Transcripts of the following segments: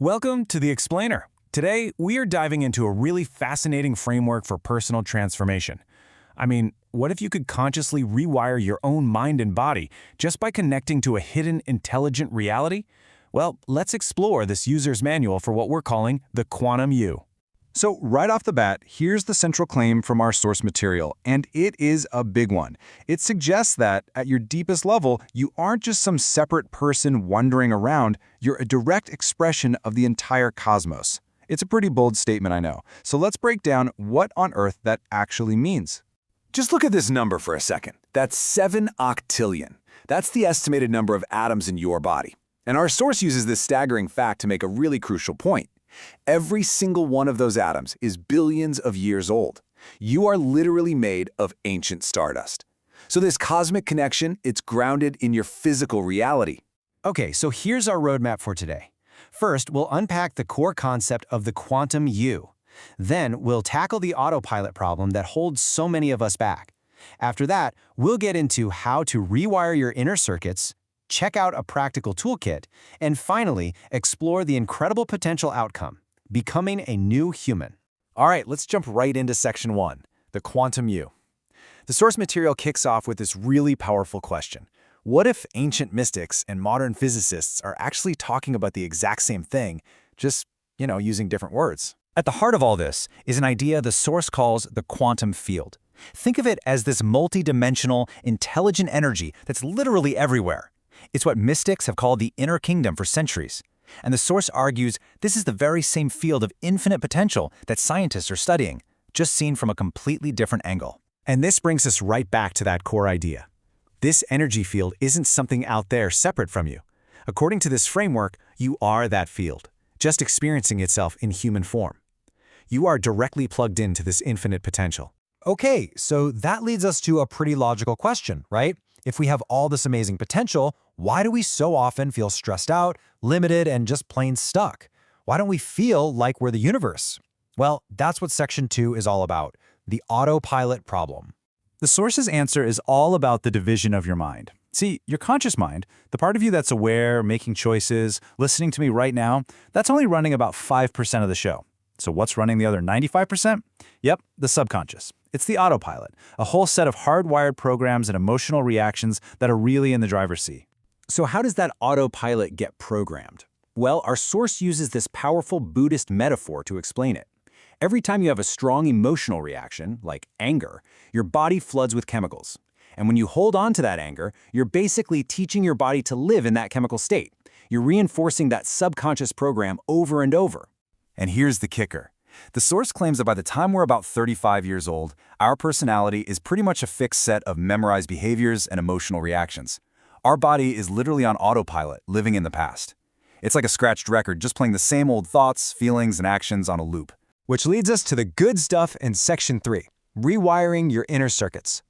Welcome to The Explainer. Today, we are diving into a really fascinating framework for personal transformation. I mean, what if you could consciously rewire your own mind and body just by connecting to a hidden, intelligent reality? Well, let's explore this user's manual for what we're calling the Quantum You. So right off the bat, here's the central claim from our source material, and it is a big one. It suggests that, at your deepest level, you aren't just some separate person wandering around, you're a direct expression of the entire cosmos. It's a pretty bold statement, I know. So let's break down what on earth that actually means. Just look at this number for a second. That's 7 octillion. That's the estimated number of atoms in your body. And our source uses this staggering fact to make a really crucial point. Every single one of those atoms is billions of years old. You are literally made of ancient stardust. So this cosmic connection, it's grounded in your physical reality. Okay, so here's our roadmap for today. First, we'll unpack the core concept of the Quantum You. Then, we'll tackle the autopilot problem that holds so many of us back. After that, we'll get into how to rewire your inner circuits, check out a practical toolkit, and finally, explore the incredible potential outcome, becoming a new human. All right, let's jump right into section 1, the Quantum You. The source material kicks off with this really powerful question. What if ancient mystics and modern physicists are actually talking about the exact same thing, just, using different words? At the heart of all this is an idea the source calls the quantum field. Think of it as this multi-dimensional, intelligent energy that's literally everywhere. It's what mystics have called the inner kingdom for centuries. And the source argues this is the very same field of infinite potential that scientists are studying, just seen from a completely different angle. And this brings us right back to that core idea. This energy field isn't something out there separate from you. According to this framework, you are that field, just experiencing itself in human form. You are directly plugged into this infinite potential. Okay, so that leads us to a pretty logical question, right? If we have all this amazing potential, why do we so often feel stressed out, limited, and just plain stuck? Why don't we feel like we're the universe? Well, that's what Section 2 is all about, the autopilot problem. The source's answer is all about the division of your mind. See, your conscious mind, the part of you that's aware, making choices, listening to me right now, that's only running about 5% of the show. So what's running the other 95%? Yep, the subconscious. It's the autopilot, a whole set of hardwired programs and emotional reactions that are really in the driver's seat. So how does that autopilot get programmed? Well, our source uses this powerful Buddhist metaphor to explain it. Every time you have a strong emotional reaction, like anger, your body floods with chemicals. And when you hold on to that anger, you're basically teaching your body to live in that chemical state. You're reinforcing that subconscious program over and over. And here's the kicker. The source claims that by the time we're about 35 years old, our personality is pretty much a fixed set of memorized behaviors and emotional reactions. Our body is literally on autopilot, living in the past. It's like a scratched record, just playing the same old thoughts, feelings, and actions on a loop. Which leads us to the good stuff in Section 3, rewiring your inner circuits.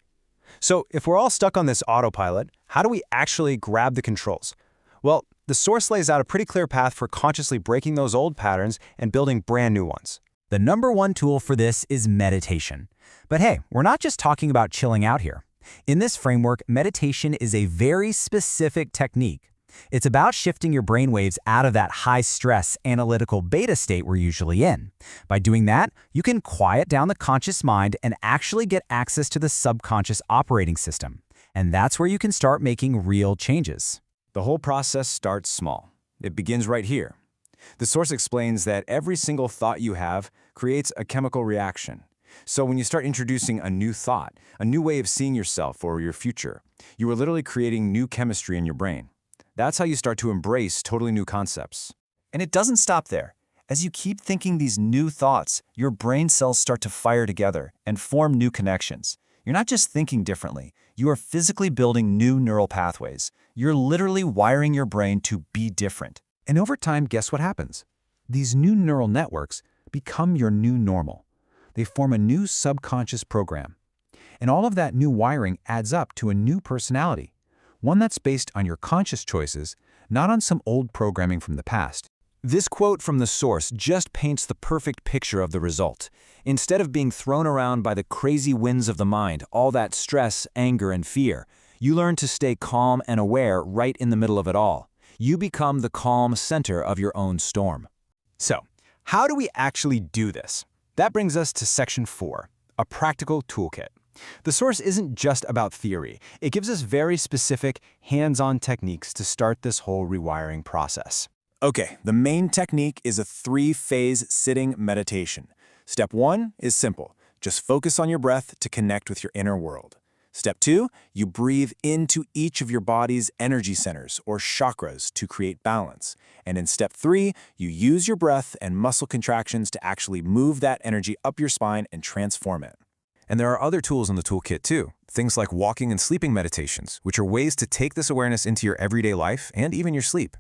So if we're all stuck on this autopilot, how do we actually grab the controls? Well, the source lays out a pretty clear path for consciously breaking those old patterns and building brand new ones. The number one tool for this is meditation. But hey, we're not just talking about chilling out here. In this framework, meditation is a very specific technique. It's about shifting your brainwaves out of that high-stress, analytical beta state we're usually in. By doing that, you can quiet down the conscious mind and actually get access to the subconscious operating system. And that's where you can start making real changes. The whole process starts small. It begins right here. The source explains that every single thought you have creates a chemical reaction. So when you start introducing a new thought, a new way of seeing yourself or your future, you are literally creating new chemistry in your brain. That's how you start to embrace totally new concepts. And it doesn't stop there. As you keep thinking these new thoughts, your brain cells start to fire together and form new connections. You're not just thinking differently, you are physically building new neural pathways. You're literally wiring your brain to be different. And over time, guess what happens? These new neural networks become your new normal. They form a new subconscious program. And all of that new wiring adds up to a new personality, one that's based on your conscious choices, not on some old programming from the past. This quote from the source just paints the perfect picture of the result. Instead of being thrown around by the crazy winds of the mind, all that stress, anger, and fear, you learn to stay calm and aware right in the middle of it all. You become the calm center of your own storm. So, how do we actually do this? That brings us to Section 4, a practical toolkit. The source isn't just about theory. It gives us very specific, hands-on techniques to start this whole rewiring process. Okay, the main technique is a 3-phase sitting meditation. Step 1 is simple. Just focus on your breath to connect with your inner world. Step 2, you breathe into each of your body's energy centers or chakras to create balance. And in step 3, you use your breath and muscle contractions to actually move that energy up your spine and transform it. And there are other tools in the toolkit too, things like walking and sleeping meditations, which are ways to take this awareness into your everyday life and even your sleep.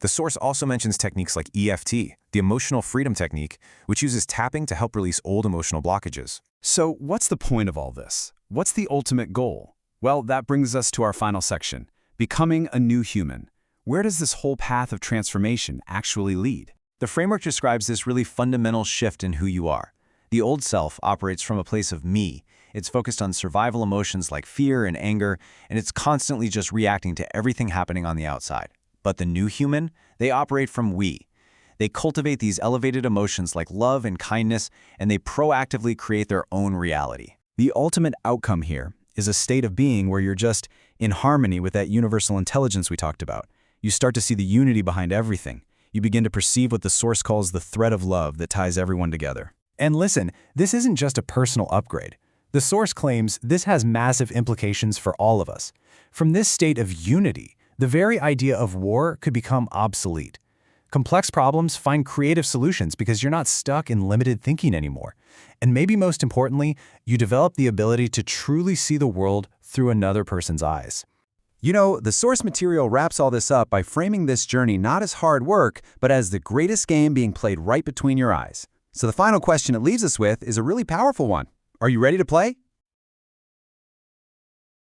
The source also mentions techniques like EFT, the emotional freedom technique, which uses tapping to help release old emotional blockages. So what's the point of all this? What's the ultimate goal? Well, that brings us to our final section, becoming a new human. Where does this whole path of transformation actually lead? The framework describes this really fundamental shift in who you are. The old self operates from a place of me. It's focused on survival emotions like fear and anger, and it's constantly just reacting to everything happening on the outside. But the new human, they operate from we. They cultivate these elevated emotions like love and kindness, and they proactively create their own reality. The ultimate outcome here is a state of being where you're just in harmony with that universal intelligence we talked about. You start to see the unity behind everything. You begin to perceive what the source calls the thread of love that ties everyone together. And listen, this isn't just a personal upgrade. The source claims this has massive implications for all of us. From this state of unity, the very idea of war could become obsolete. Complex problems find creative solutions because you're not stuck in limited thinking anymore. And maybe most importantly, you develop the ability to truly see the world through another person's eyes. You know, the source material wraps all this up by framing this journey not as hard work, but as the greatest game being played right between your eyes. So the final question it leaves us with is a really powerful one. Are you ready to play?